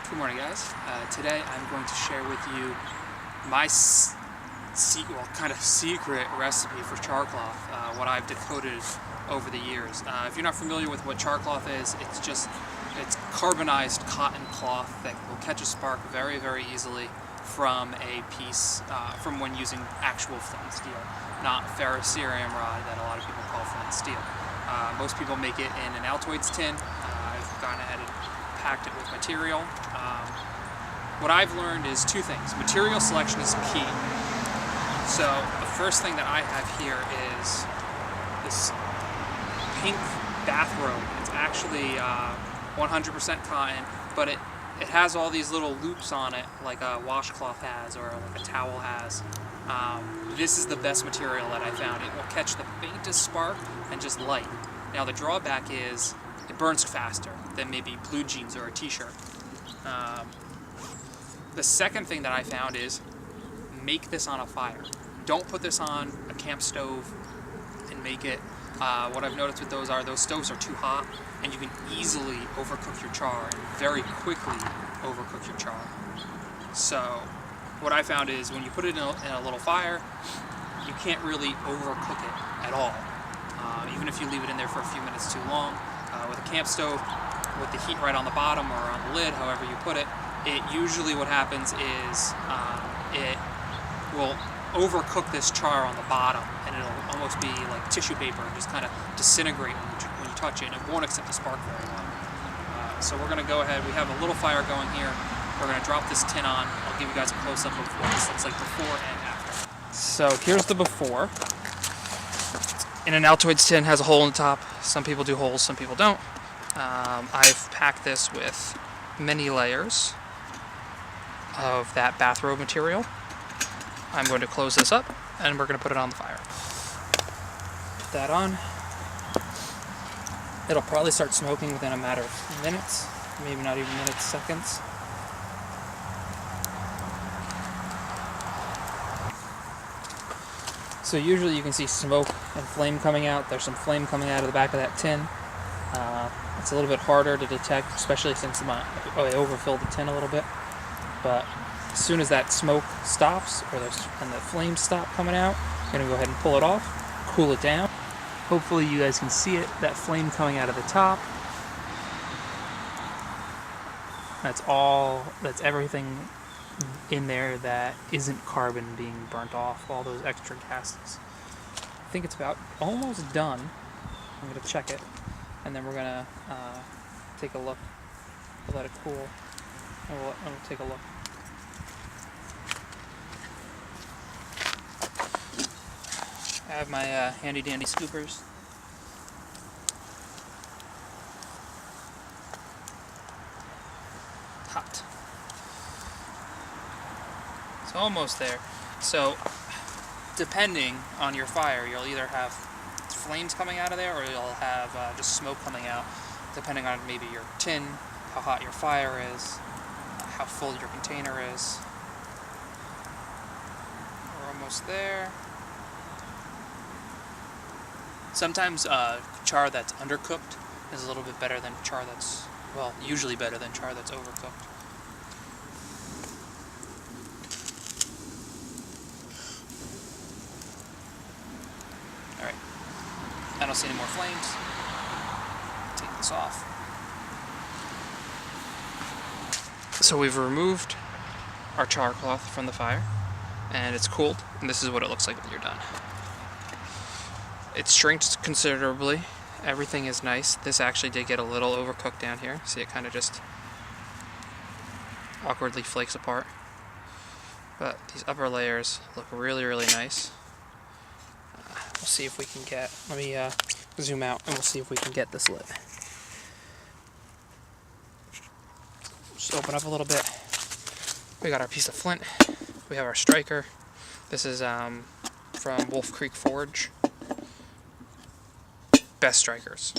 Good morning, guys. Today I'm going to share with you my kind of secret recipe for char cloth, what I've decoded over the years. If you're not familiar with what char cloth is, it's carbonized cotton cloth that will catch a spark very, very easily from a piece, from when using actual flint steel, not ferrocerium rod that a lot of people call flint steel. Most people make it in an Altoids tin. I've gone ahead and packed it with material. What I've learned is two things. Material selection is key. So the first thing that I have here is this pink bathrobe. It's actually 100% cotton, but it has all these little loops on it like a washcloth has or like a towel has. This is the best material that I found. It will catch the faintest spark and just light. Now the drawback is it burns faster than maybe blue jeans or a t-shirt. The second thing that I found is make this on a fire. Don't put this on a camp stove and make it. What I've noticed with those stoves are too hot and you can easily overcook your char and very quickly overcook your char. So what I found is when you put it in a little fire, you can't really overcook it at all. Even if you leave it in there for a few minutes too long. With a camp stove, with the heat right on the bottom or on the lid, however you put it, usually what happens is it will overcook this char on the bottom, and it'll almost be like tissue paper and just kind of disintegrate when you touch it, and it won't accept the spark very well. So we're going to go ahead, we have a little fire going here, we're going to drop this tin on. I'll give you guys a close-up of what this looks like before and after. So here's the before. In an Altoids tin has a hole in the top. Some people do holes, some people don't. I've packed this with many layers of that bathrobe material. I'm going to close this up and we're going to put it on the fire. Put that on. It'll probably start smoking within a matter of minutes, maybe not even minutes, seconds. So usually you can see smoke and flame coming out. There's some flame coming out of the back of that tin. It's a little bit harder to detect, especially since I overfilled the tin a little bit. But as soon as that smoke stops and the flames stop coming out, I'm going to go ahead and pull it off, cool it down. Hopefully you guys can see it, that flame coming out of the top. That's everything in there that isn't carbon being burnt off, all those extra gases. I think it's about almost done. I'm going to check it, and then we're going to take a look. We'll let it cool, and we'll take a look. I have my handy dandy scoopers. Hot. It's almost there. So, depending on your fire, you'll either have flames coming out of there or you'll have just smoke coming out, depending on maybe your tin, how hot your fire is, how full your container is. We're almost there. Sometimes char that's undercooked is a little bit better than char that's, well, usually better than char that's overcooked. Alright, I don't see any more flames. Take this off. So we've removed our char cloth from the fire, and it's cooled, and this is what it looks like when you're done. It's shrinked considerably. Everything is nice. This actually did get a little overcooked down here. See, it kind of just awkwardly flakes apart. But these upper layers look really, really nice. We'll see if we can get, let me zoom out and we'll see if we can get this lit. Just open up a little bit. We got our piece of flint. We have our striker. This is from Wolf Creek Forge. Best strikers.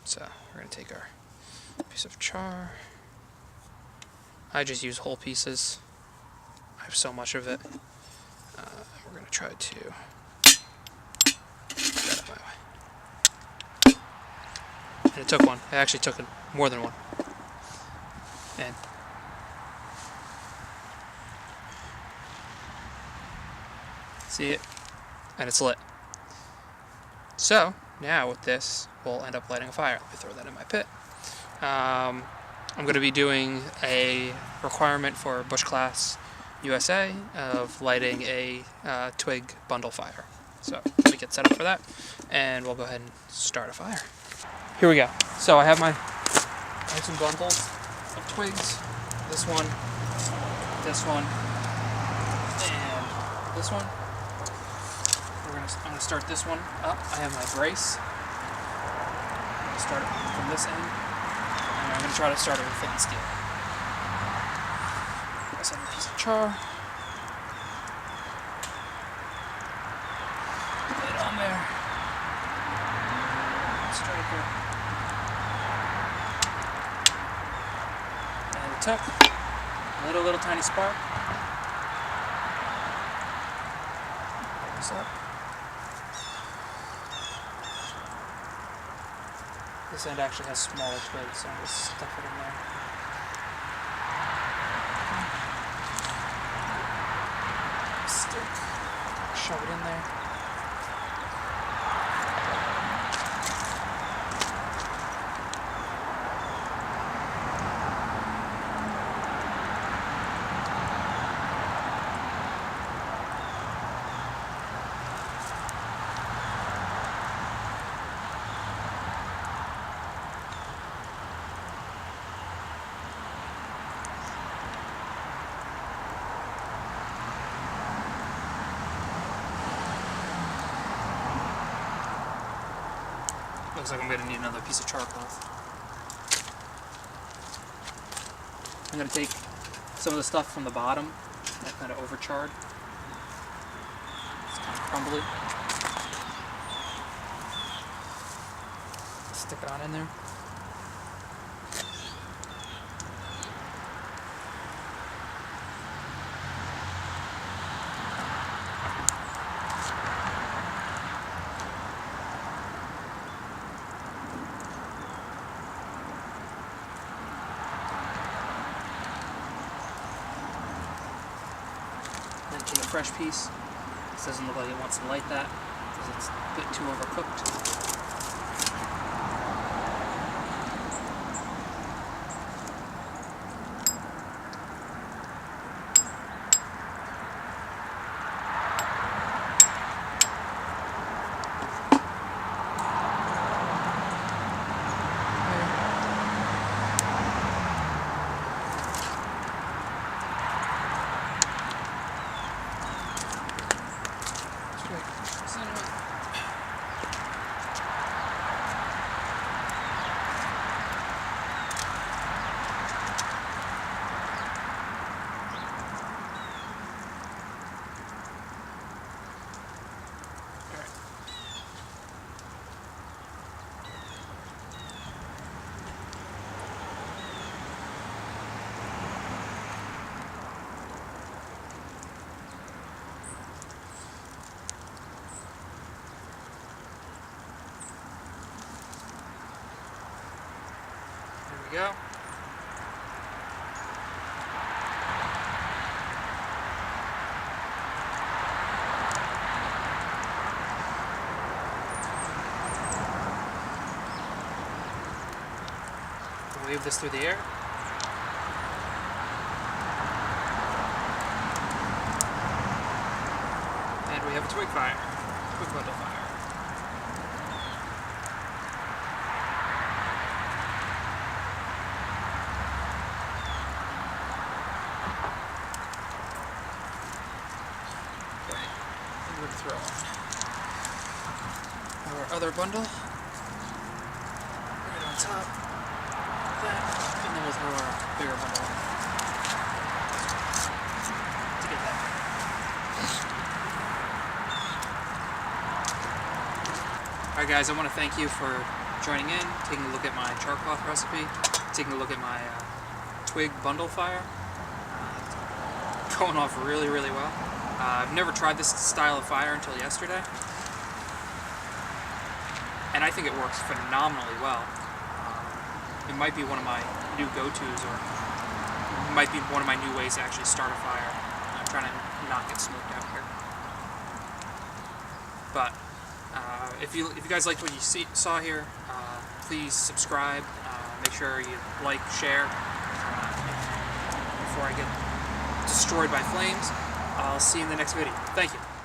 So we're going to take our piece of char. I just use whole pieces. I have so much of it. We're going to try to get that out of my way. And it took one. It actually took more than one. And See it? And it's lit. So now with this, we'll end up lighting a fire. Let me throw that in my pit. I'm going to be doing a requirement for Bush Class USA of lighting a twig bundle fire. So let me get set up for that, and we'll go ahead and start a fire. Here we go. So I have some bundles of twigs. This one, and this one. I'm gonna start this one up. I have my brace. I'm gonna start it from this end, and I'm gonna try to start it with thin steel. Press on a piece of char. Lay it on there. Striker. And it took a little tiny spark. This up. This end actually has smaller twigs, so I'm just stuff it in there. Stick. Shove it in there. Looks like I'm going to need another piece of char cloth. I'm going to take some of the stuff from the bottom that kind of overcharred. It's kind of crumbly. Stick it on in there. Then take a fresh piece. This doesn't look like it wants to light that because it's a bit too overcooked. There we go. Wave this through the air. And we have a twig fire. Twig bundle fire. Okay, and we're going to throw on our other bundle right on top. That, and then we'll throw our bigger bundle on to get that. Alright guys, I want to thank you for joining in, taking a look at my char cloth recipe, taking a look at my twig bundle fire. It's going off really well. I've never tried this style of fire until yesterday, and I think it works phenomenally well. It might be one of my new go-tos, or it might be one of my new ways to actually start a fire. I'm trying to not get smoked out here. But if you guys liked what you saw here, please subscribe. Make sure you like, share. Before I get destroyed by flames, I'll see you in the next video. Thank you.